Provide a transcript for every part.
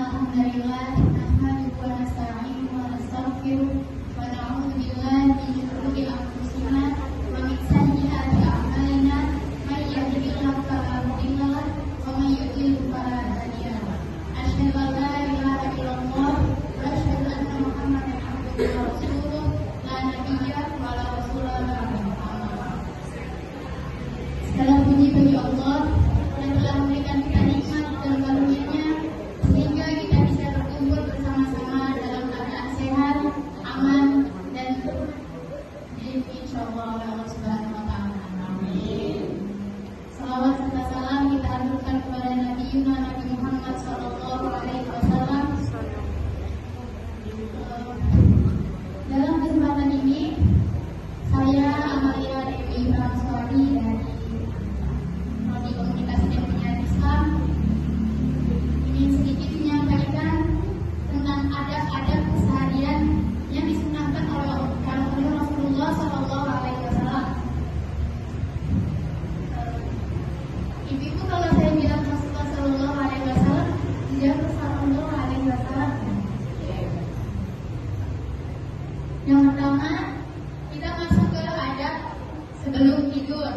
Alhamdulillah nahmaduhu wa nasta'inuhu wa nastaghfiruh wa na'udzu billahi min shururi anfusina wa min sayyi'ati a'malina may yahdihillahu fala mudilla lahu wa may yudlil fala hadiya lahu. Asyhadu an la ilaha illallah wa asyhadu anna Muhammadan abduhu wa rasuluh la nabiyya wa la rasula ba'dahu. Segala puji bagi Allah yang telah memberikan kita nikmat dan karunia-Nya sehingga kita bisa berkumpul bersama-sama dalam keadaan sehat, aman, dan insyaallah oleh Allah Subhanahu wa taala. Amin. Salawat serta salam kita haturkan kepada Nabi Muhammad sallallahu alaihi wasallam. Dalam kesempatan ini saya Amalia Dewi Prameswari dari Komunikasi dan Penyiaran Islam ingin sedikit menyampaikan tentang adab-adab keseharian yang disunahkan oleh Rasulullah Sallallahu Alaihi Wasallam. Ibu kalau saya bilang Rasulullah Sallallahu Alaihi Wasallam, dia Sallallahu Alaihi Wasallam. Yang pertama, kita masuk ke adab sebelum tidur.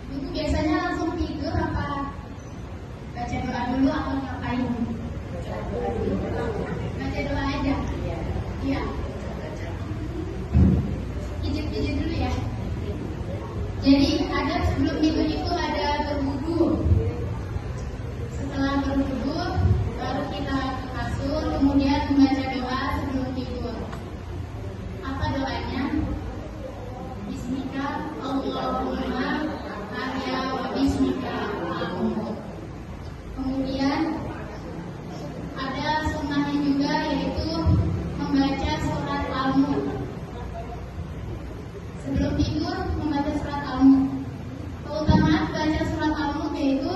Ibu biasanya langsung tidur apa baca doa dulu atau ngapain? Baca doa aja. Iya. Ijib dulu ya. Jadi adab sebelum tidur itu ada berwudu. Setelah berwudu baru kita ke kasur, kemudian membaca doa sebelum tidur. Apa doanya? Bismika Allahumma ahya wa bismika amut. Kemudian ada sunnahnya juga, yaitu membaca surat Al-Mulk. Sebelum tidur membaca surat Al-Mulk. Keutamaan baca surat Al-Mulk yaitu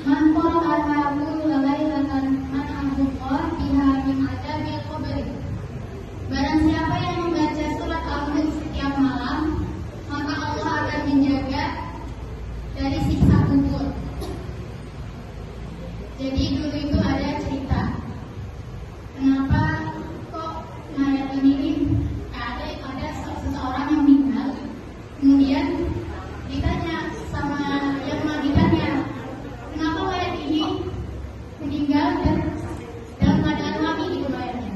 man qara'ahu lailatan man ahqa biha min adabil qabr. Barang siapa yang membaca surat Al-Mulk setiap malam, maka Allah akan menjaga dari siksa kubur. Jadi dulu itu ada cerita, kenapa kok ayat ini ada seseorang yang meninggal, kemudian ditanya sama yang ditanya, kenapa ayat ini meninggal dan dalam keadaan mati itu ayatnya.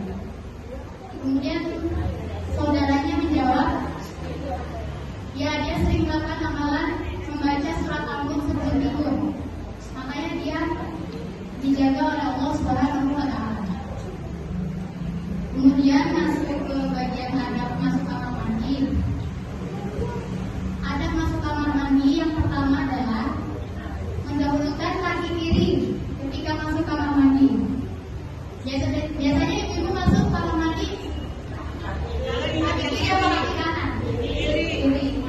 Kemudian saudaranya menjawab, ya dia sering melakukan amalan membaca surat Al-Mulk sebelum tidur, makanya dia dijaga oleh Allah Subhanahu wa taala. Kemudian masuk ke bagian adab masuk kamar mandi. Adab masuk kamar mandi yang pertama adalah mendahulukan kaki kiri ketika masuk kamar mandi. Biasanya ibu masuk kamar mandi kaki kiri atau kaki kanan? Kiri.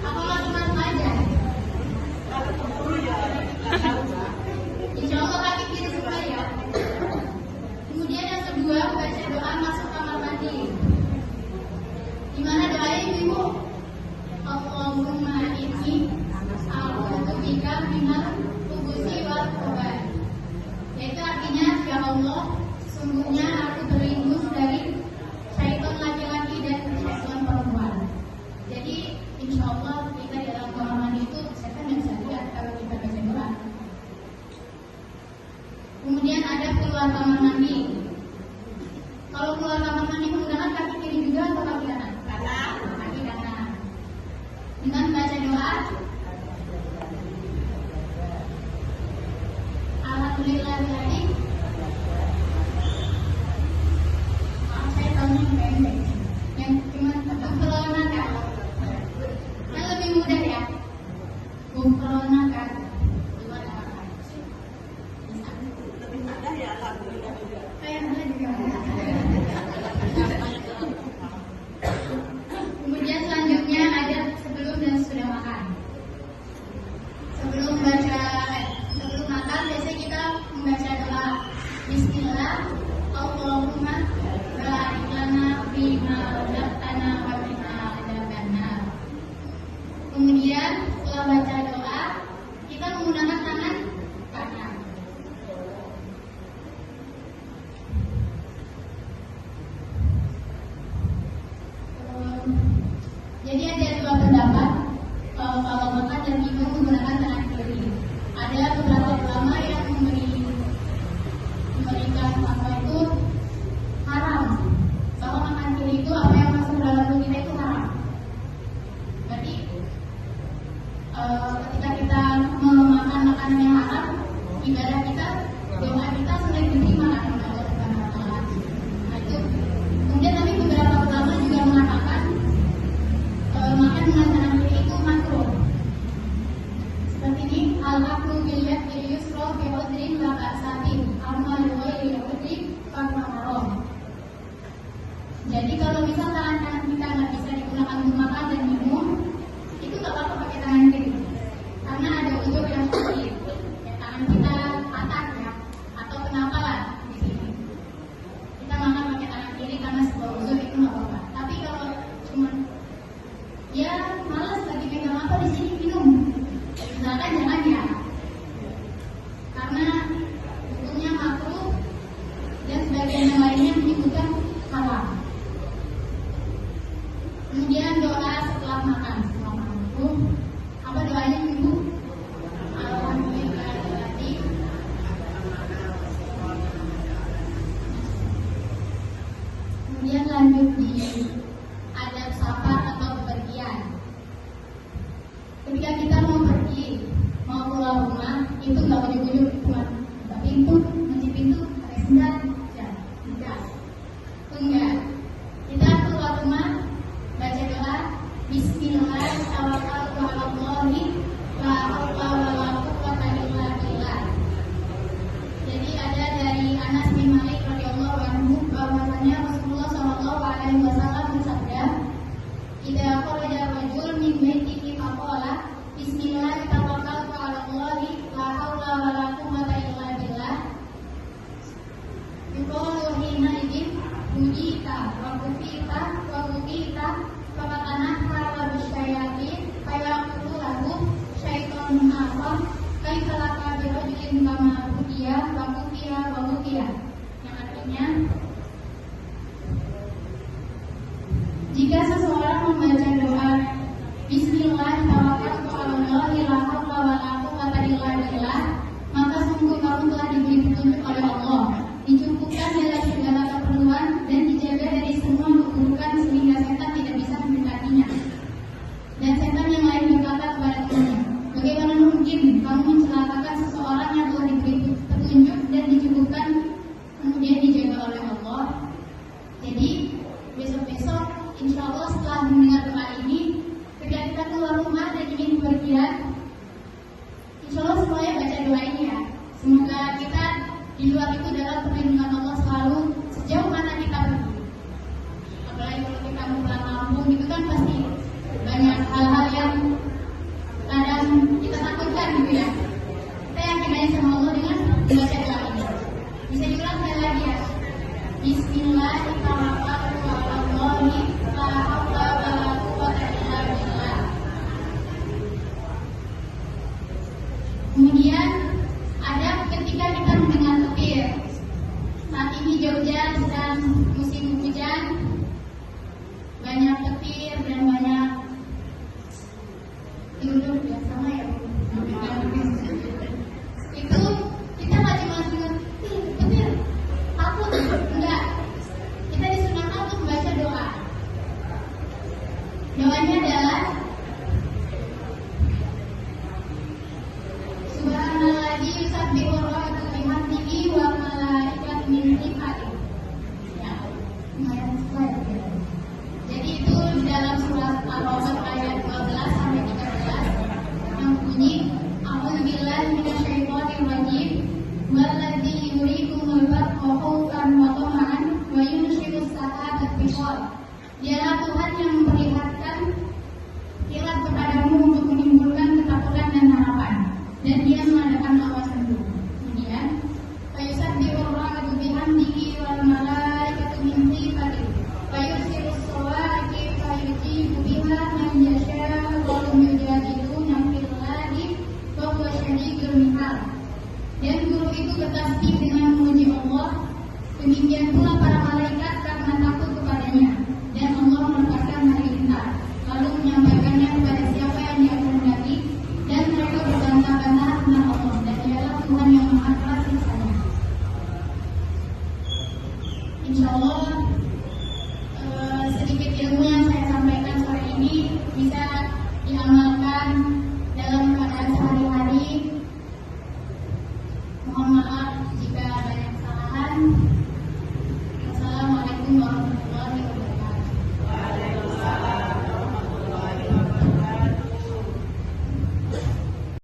Apa masuk aja? Insya Allah kaki kiri semua ya. Kemudian yang kedua, baca doa masuk kamar mandi. Gimana doanya ibu? Allahumma inni a'udzu bika minal khubuthi wal khaba'ith. Yaitu artinya, ya Allah, sungguhnya aku berlindung dari syaitan laki-laki dan syaitan perempuan. Jadi insya Allah kita di dalam kamar mandi itu setan yang bisa lihat kalau kita baca doa. Kemudian ada keluar kamar mandi. Kalau keluar kamar mandi menggunakan kaki kiri juga atau kaki kanan? Kaki kanan. Dengan baca doa, alhamdulillahilladzi. Saya tahunya yang pendek, yang cuma corona kan. Yang lebih mudah ya. Corona kan. Kemudian selanjutnya ada sebelum dan sesudah makan. Sebelum makan biasanya kita membaca doa Bismillah Allahumma barik lana fima razaqtana wa qina adzabannar. Kemudian setelah baca doa kita menggunakan tangan kanan. kita doa kita sudah diterima oleh Allah Subhanahu wa taala. Nah, itu. Kemudian tadi beberapa ulama juga mengatakan makan dengan tangan kiri itu makruh. Seperti ini, al-aklu bil yadi yusra fi udrin la ba'satin, amma li ghairi udrin fa haram. Jadi kalau misal tangan kita nggak bisa digunakan untuk makan dan minum, itu nggak apa-apa pakai tangan kiri. Karena ada udur yang sedikit, ya, tangan kita patah ya, atau kenapa lah di sini. Kita makan pakai tangan kiri karena sebuah udur itu nggak apa-apa. Tapi kalau cuma ya malas lagi pegang apa di sini minum, misalkan jangan ya, karena hukumnya makruh dan sebagian yang lainnya menyebutkan haram. Kemudian doa setelah makan, itu apa doanya ibu? Alhamdulillahirobbilalamin. Kemudian lanjut di adab safar atau bepergian. Ketika kita mau pergi, mau keluar rumah, itu nggak ujuk-ujuk cuma buka pintu, kunci pintu, pakai sendal, ya, enggak. Enggak. Kita keluar rumah, baca doa, Bismillah, tawakkaltu 'alallahi, la haula wala quwwata illa billah. Jadi ada dari Anas bin Malik radhiyallahu anhu bahwasanya Rasulullah sallallahu alaihi wasallam bersabda, "Idza kharaja rajul min baitihi faqala, Bismillah, tawakkaltu 'alallahi, la haula wala quwwata illa billah." Yuqalu hina idzin hudita wa kufita wa hudita fatanahha wa bisyayatin fayaqulu lahu syaitonun akhar kaifa laka bi rajulin kama hudiya wa kufiya wa hudiya, yang artinya jika seseorang membaca doa Bismillah tawakkaltu 'alallahi la haula wala quwwata illa billah, maka sungguh kamu telah diberi petunjuk oleh Allah, dicukupkan dalam segala keperluan dan dijaga dari semua keburukan sehingga setan tidak bisa mendekatinya. Dan setan yang lain berkata kepada temannya, bagaimana mungkin kamu mencelakakan seseorang yang telah diberi petunjuk dan dicukupkan kemudian dijaga oleh Allah? Jadi besok-besok insya Allah setelah mendengar doa ini, ketika kita keluar rumah dan ingin bepergian, insya Allah semuanya baca doa ini ya. Semoga kita di luar itu dalam perlindungan Allah selalu sejauh mana kita pergi. Apalagi kalau kita mau pulang kampung gitu kan pasti banyak hal-hal yang kadang kita takutkan gitu ya. Kita yakin aja sama Allah dengan membaca doa ini. Bisa diulang sekali lagi ya. Bismillahirrahmanirrahim. La haula wala quwwata illa billah. Kemudian ada ketika kita mendengar petir. Saat ini Jogja sedang musim hujan, banyak petir dan banyak tidur ya sama ya. Itu kita nggak cuma dengar petir, takut, enggak. Kita disunahkan untuk membaca doa. Doanya adalah Subhanalladzi yusabbihu ar-ra'du bihamdihi wa malaikatu min khifatihi. Ya, lumayan sesuai ya. Jadi itu di dalam surat Al-Rahman ayat 12 sampai 13 yang bunyi A'udzubillahi minasyaitonir rajim walladzi yuriikumul barqa khaufan wa tama'an wa yunshiru as-sahabata biqal. Dialah Tuhan yang memperlihatkan kilat kepadamu untuk menimbulkan ketakutan dan harapan, dan Dia mengadakan awan mendung. Kemudian fayusabbihu ar-ra'du bihamdihi wal malaikatu min khifatihi fayursilu as-sawa'iqa fayujibu biha man yasha'u wa hum yujadiluna fillahi wa huwa syadidul mihal. Dan guru itu bertasbih dengan memuji Allah, demikian pula para malaikat karena